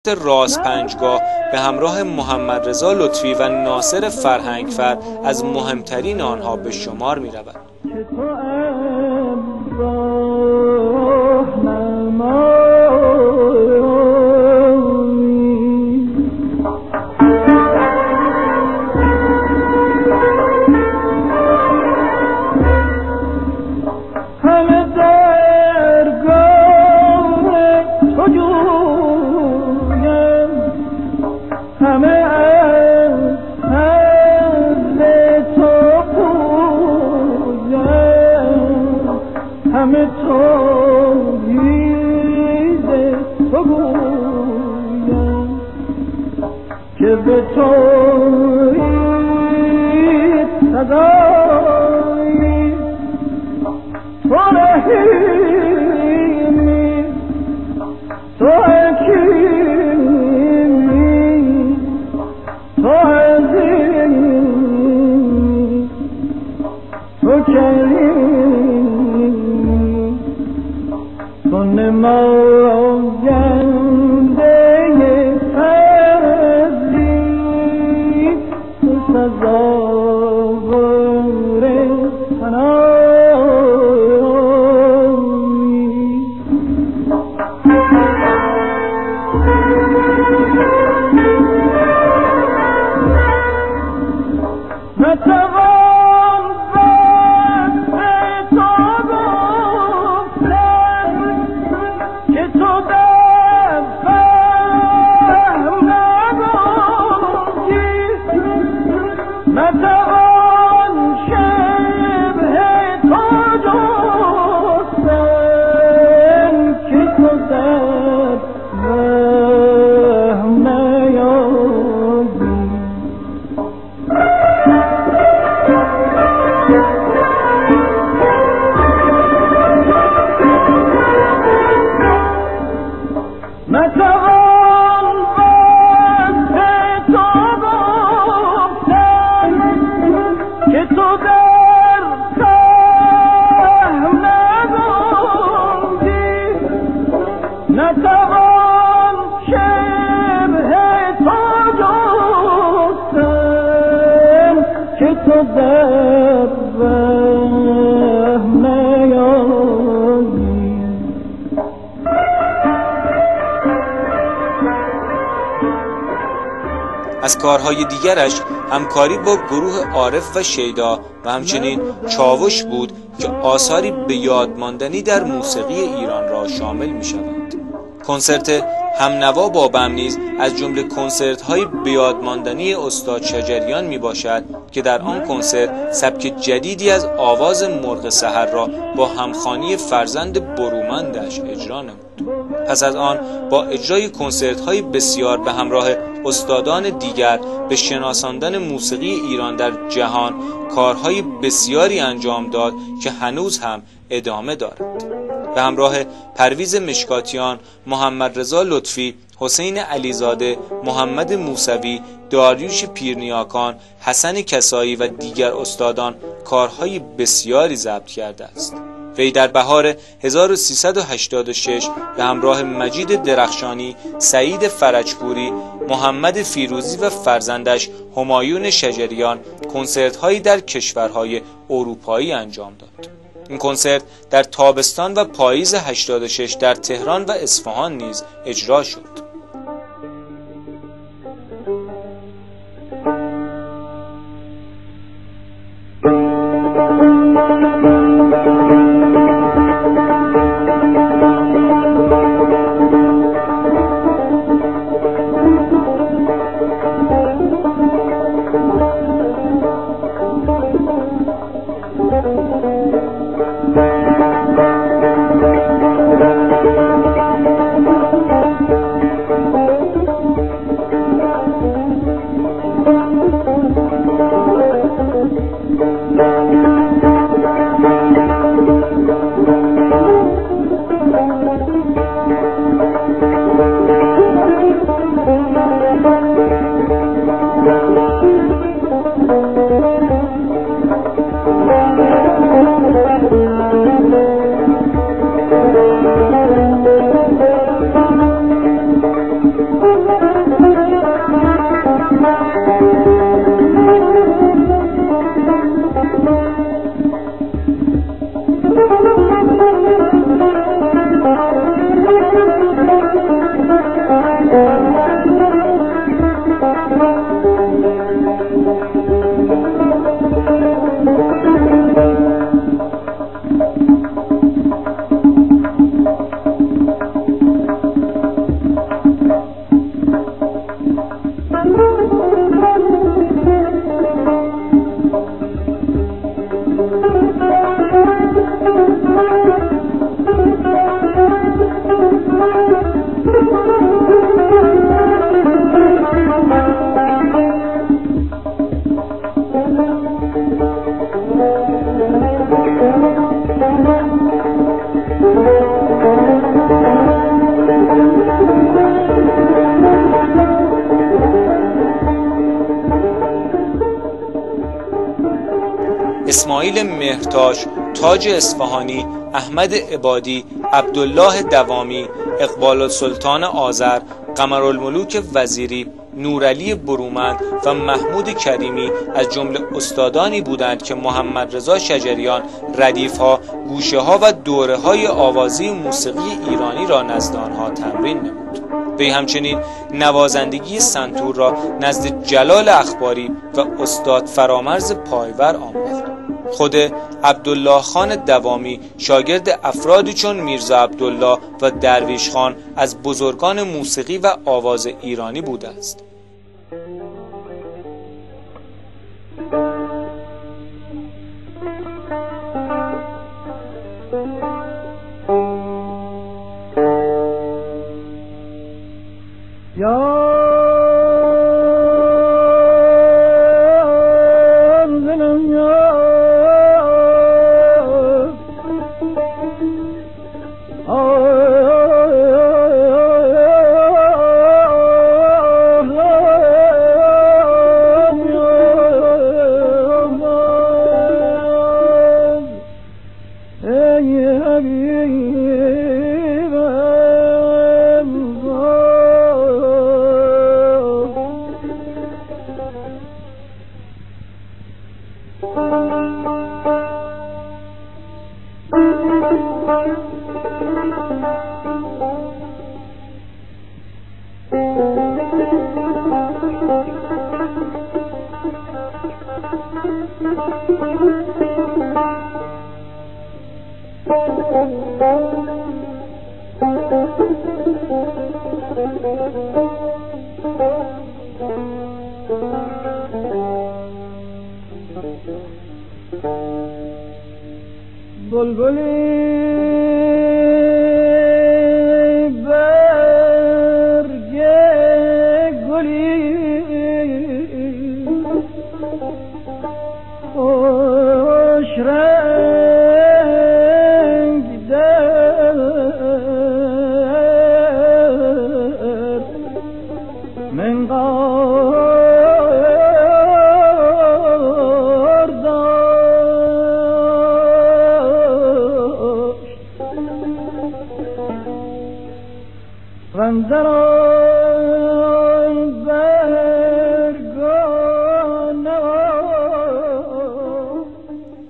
راس پنجگاه به همراه محمد رضا لطفی و ناصر فرهنگفر از مهمترین آنها به شمار می رود. همه توحید تو گویم که به توحید صدایی تو رحیمی تو حکیمی تو عظیمی تو کریمی تو نماینده فضلی تو سزاوار ثنایی نتوان وصف تو در فهم نگنجی نتوان شبه تو جستن که تو در فهم نیابی نتوان وصف تو گفتن که تو در فهم نگنجی نتوان شبه تو جستن که تو در فهم نیابی از کارهای دیگرش همکاری با گروه عارف و شیدا و همچنین چاوش بود که آثاری به یاد ماندنی در موسیقی ایران را شامل می شوند. کنسرت همنوا با بم نیز از جمله کنسرت‌های به یاد ماندنی استاد شجریان می باشد که در آن کنسرت سبک جدیدی از آواز مرغ سحر را با همخوانی فرزند برومندش اجرا نمود. پس از آن با اجرای کنسرت‌های بسیار به همراه استادان دیگر به شناساندن موسیقی ایران در جهان کارهای بسیاری انجام داد که هنوز هم ادامه دارد. به همراه پرویز مشکاتیان، محمد رضا لطفی، حسین علیزاده، محمد موسوی، داریوش پیرنیاکان، حسن کسایی و دیگر استادان کارهای بسیاری ضبط کرده است. وی در بهار 1386 به همراه مجید درخشانی، سعید فرجپوری، محمد فیروزی و فرزندش همایون شجریان کنسرت‌هایی در کشورهای اروپایی انجام داد. این کنسرت در تابستان و پاییز 86 در تهران و اصفهان نیز اجرا شد. اسماعیل مهرتاش، تاج اصفهانی، احمد عبادی، عبدالله دوامی، اقبال السلطان آذر، قمرالملوک وزیری، نورعلی برومند و محمود کریمی از جمله استادانی بودند که محمد رضا شجریان ردیف‌ها، گوشه‌ها و دوره‌های آوازی موسیقی ایرانی را نزد آنها تمرین نمود. وی همچنین نوازندگی سنتور را نزد جلال اخباری و استاد فرامرز پایور آموخت. خود عبدالله خان دوامی شاگرد افرادی چون میرزا عبدالله و درویش خان از بزرگان موسیقی و آواز ایرانی بوده است.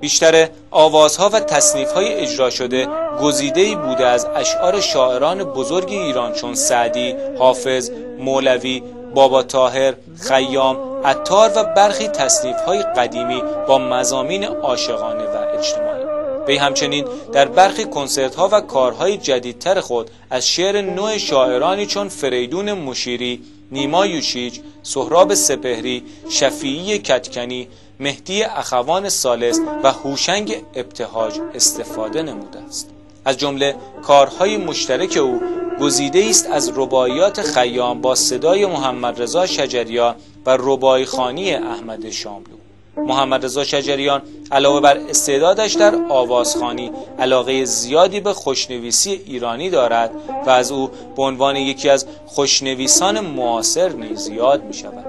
بیشتر آوازها و تصنیف‌های اجرا شده گزیده‌ای بوده از اشعار شاعران بزرگ ایران چون سعدی، حافظ، مولوی، بابا طاهر، خیام، عطار و برخی تصنیف‌های قدیمی با مضامین عاشقانه و اجتماعی. وی همچنین در برخی کنسرت‌ها و کارهای جدیدتر خود از شعر نوع شاعرانی چون فریدون مشیری، نیما یوشیج، سهراب سپهری، شفیعی کدکنی، مهدی اخوان ثالث و هوشنگ ابتهاج استفاده نموده است. از جمله کارهای مشترک او گزیده است از رباعیات خیام با صدای محمد رضا شجریان و رباعی خوانی احمد شاملو. محمد رضا شجریان علاوه بر استعدادش در آوازخوانی علاقه زیادی به خوشنویسی ایرانی دارد و از او به عنوان یکی از خوشنویسان معاصر نیز یاد می شود.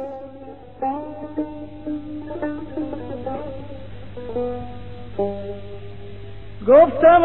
گفتم